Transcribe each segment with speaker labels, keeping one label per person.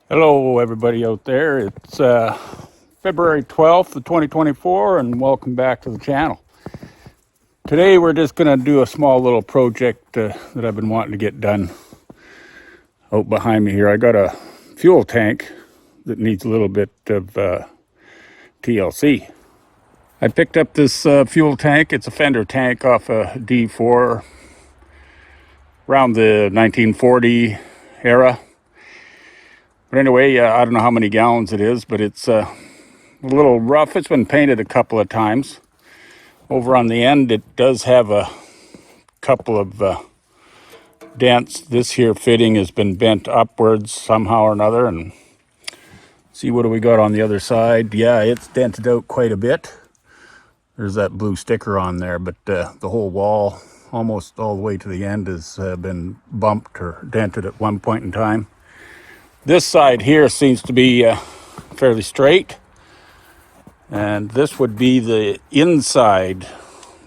Speaker 1: Hello, everybody out there. It's February 12th of 2024, and welcome back to the channel. Today, we're just going to do a small little project that I've been wanting to get done out behind me here. I got a fuel tank that needs a little bit of TLC. I picked up this fuel tank. It's a fender tank off a D4 around the 1940 era. But anyway, I don't know how many gallons it is, but it's a little rough. It's been painted a couple of times. Over on the end, it does have a couple of dents. This here fitting has been bent upwards somehow or another. And see, what do we got on the other side? Yeah, it's dented out quite a bit. There's that blue sticker on there, but the whole wall, almost all the way to the end, has been bumped or dented at one point in time. This side here seems to be fairly straight. And this would be the inside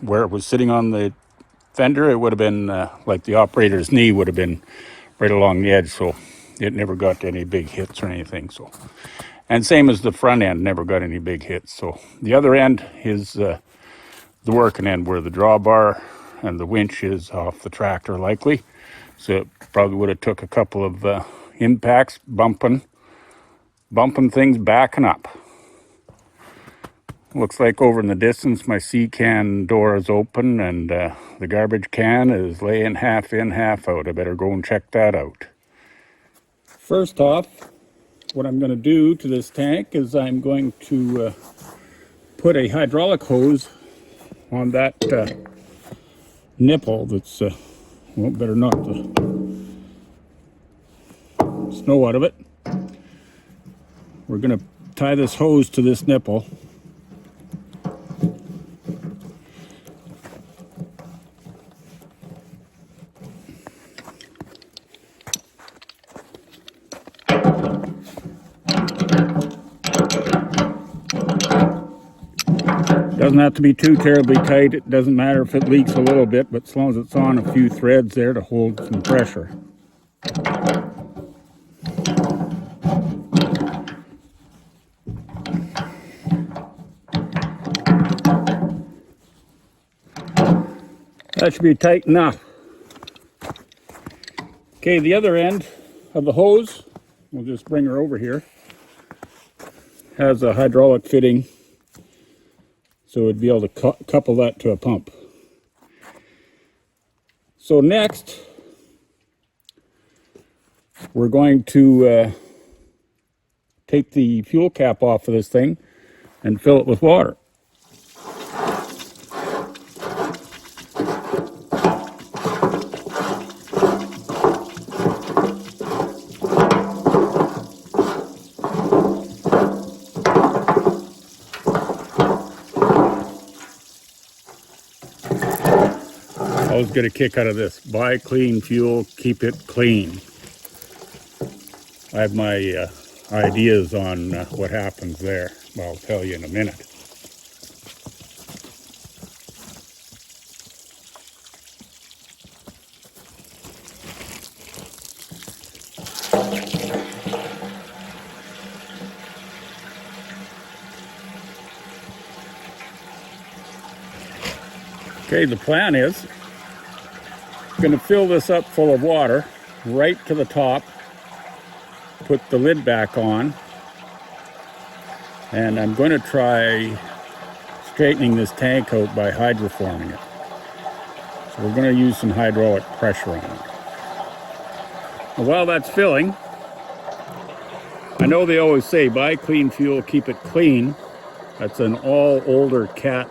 Speaker 1: where it was sitting on the fender. It would have been like the operator's knee would have been right along the edge, so it never got any big hits or anything. So, and same as the front end, never got any big hits. So the other end is the working end where the drawbar and the winch is off the tractor likely. So it probably would have took a couple of impacts, bumping things, backing up. Looks like over in the distance, my sea can door is open and the garbage can is laying half in, half out. I better go and check that out. First off, what I'm going to do to this tank is I'm going to put a hydraulic hose on that nipple that's, well, better knock the snow out of it. We're going to tie this hose to this nipple. Doesn't have to be too terribly tight. It doesn't matter if it leaks a little bit, but as long as it's on a few threads there to hold some pressure. That should be tight enough. Okay, the other end of the hose, we'll just bring her over here, has a hydraulic fitting, so we'd be able to couple that to a pump. So next, we're going to take the fuel cap off of this thing and fill it with water. I always get a kick out of this. Buy clean fuel, keep it clean. I have my ideas on what happens there. Well, I'll tell you in a minute. Okay, the plan is I'm going to fill this up full of water right to the top, put the lid back on, and I'm going to try straightening this tank out by hydroforming it. So we're going to use some hydraulic pressure on it. While that's filling, I know they always say buy clean fuel, keep it clean. That's an all older cat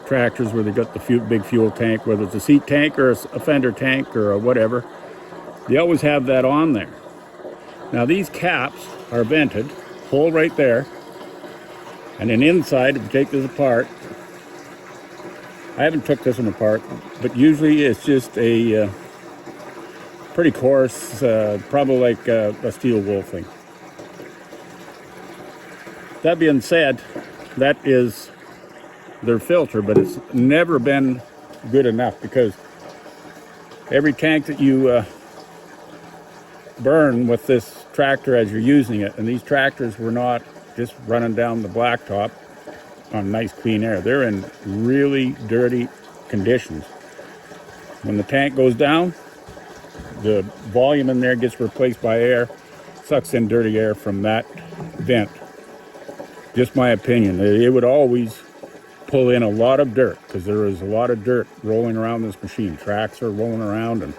Speaker 1: tractors where they got the big fuel tank, whether it's a seat tank or a fender tank or whatever. They always have that on there. Now these caps are vented, hole right there, and then inside, if you take this apart, I haven't took this one apart, but usually it's just a pretty coarse, probably like a steel wool thing. That being said, that is their filter, but it's never been good enough because every tank that you burn with this tractor as you're using it. And these tractors were not just running down the blacktop on nice clean air. They're in really dirty conditions. When the tank goes down, the volume in there gets replaced by air, sucks in dirty air from that vent. Just my opinion. It would always pull in a lot of dirt because there is a lot of dirt rolling around this machine. Tracks are rolling around and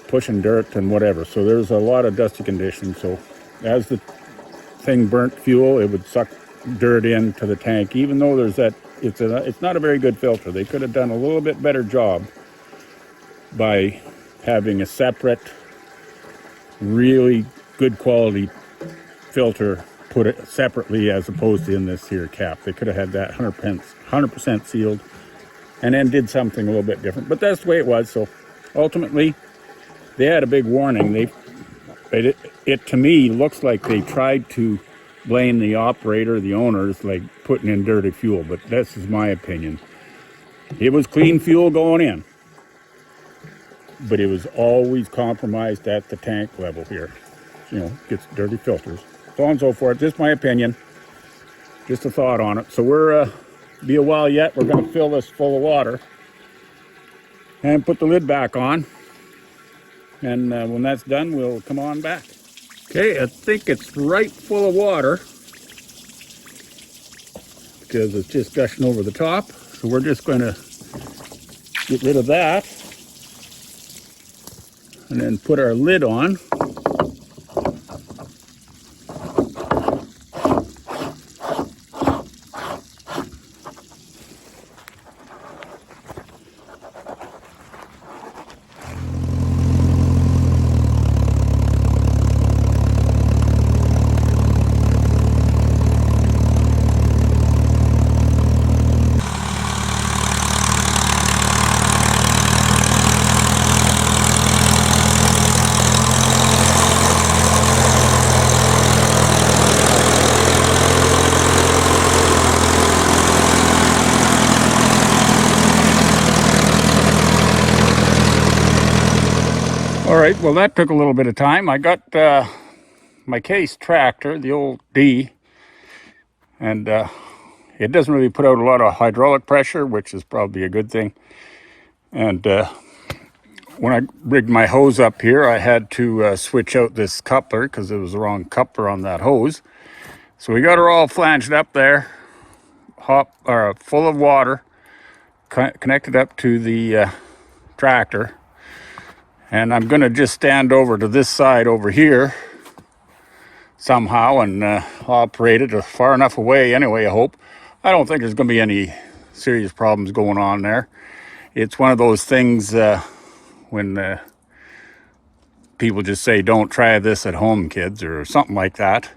Speaker 1: pushing dirt and whatever. So there's a lot of dusty conditions. So as the thing burnt fuel, it would suck dirt into the tank, even though there's that, it's not a very good filter. They could have done a little bit better job by having a separate, really good quality filter put it separately as opposed to in this here cap. They could have had that 100% sealed and then did something a little bit different. But that's the way it was. So ultimately, they had a big warning. It to me looks like they tried to blame the operator, the owners, like putting in dirty fuel. But this is my opinion. It was clean fuel going in, but it was always compromised at the tank level here. You know, gets dirty filters, so on and so forth. Just my opinion. Just a thought on it. So we're be a while yet. We're going to fill this full of water and put the lid back on. And when that's done, we'll come on back. Okay, I think it's right full of water because it's just gushing over the top. So we're just going to get rid of that and then put our lid on. All right, well, that took a little bit of time. I got my Case tractor, the old D, and it doesn't really put out a lot of hydraulic pressure, which is probably a good thing. And when I rigged my hose up here, I had to switch out this coupler because it was the wrong coupler on that hose. So we got her all flanged up there, full of water, connected up to the tractor. And I'm going to just stand over to this side over here somehow and operate it far enough away anyway, I hope. I don't think there's going to be any serious problems going on there. It's one of those things when people just say, don't try this at home, kids, or something like that.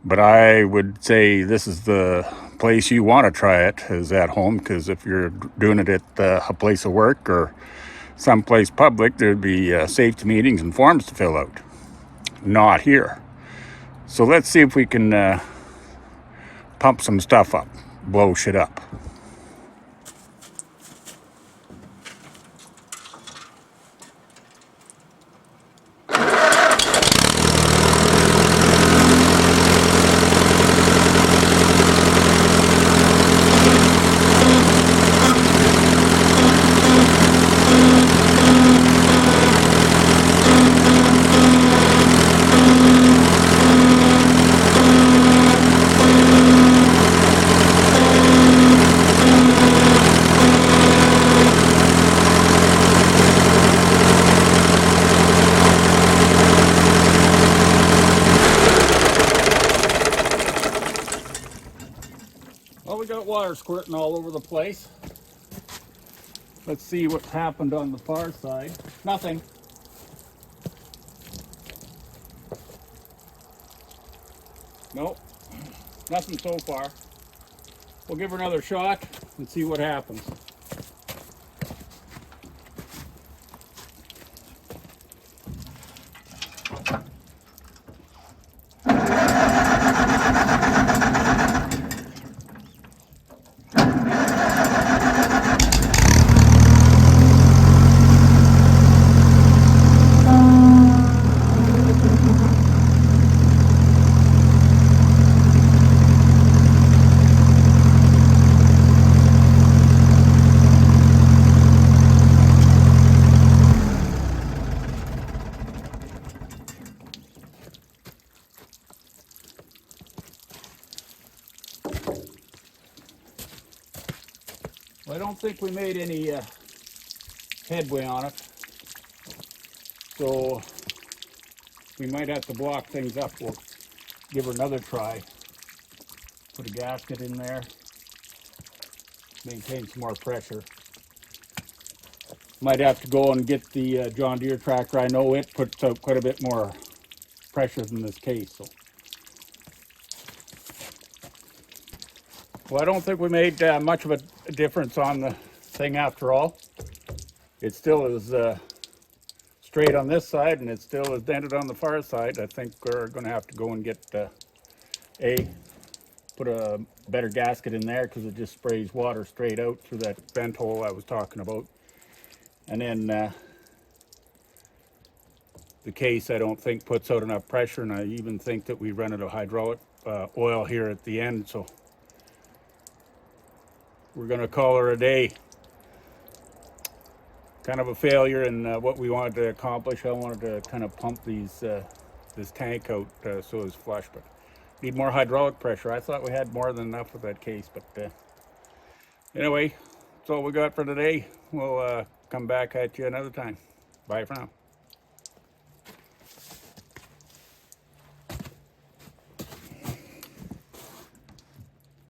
Speaker 1: But I would say this is the place you want to try it, is at home, because if you're doing it at a place of work or someplace public, there'd be safety meetings and forms to fill out. Not here. So let's see if we can pump some stuff up, blow shit up. Well, we got water squirting all over the place. Let's see what's happened on the far side. Nothing. Nope, nothing so far. We'll give her another shot and see what happens. I don't think we made any headway on it, so we might have to block things up. We'll give her another try. Put a gasket in there, maintain some more pressure. Might have to go and get the John Deere tractor. I know it puts out quite a bit more pressure than this case. So, well, I don't think we made much of a difference on the thing after all. It still is straight on this side, and it still is dented on the far side. I think we're going to have to go and get put a better gasket in there, because it just sprays water straight out through that vent hole I was talking about. And then the case, I don't think, puts out enough pressure, and I even think that we run out of hydraulic oil here at the end, so we're going to call her a day. Kind of a failure in what we wanted to accomplish. I wanted to kind of pump this tank out so it's flush, but need more hydraulic pressure. I thought we had more than enough with that case, but anyway, that's all we got for today. We'll come back at you another time. Bye for now.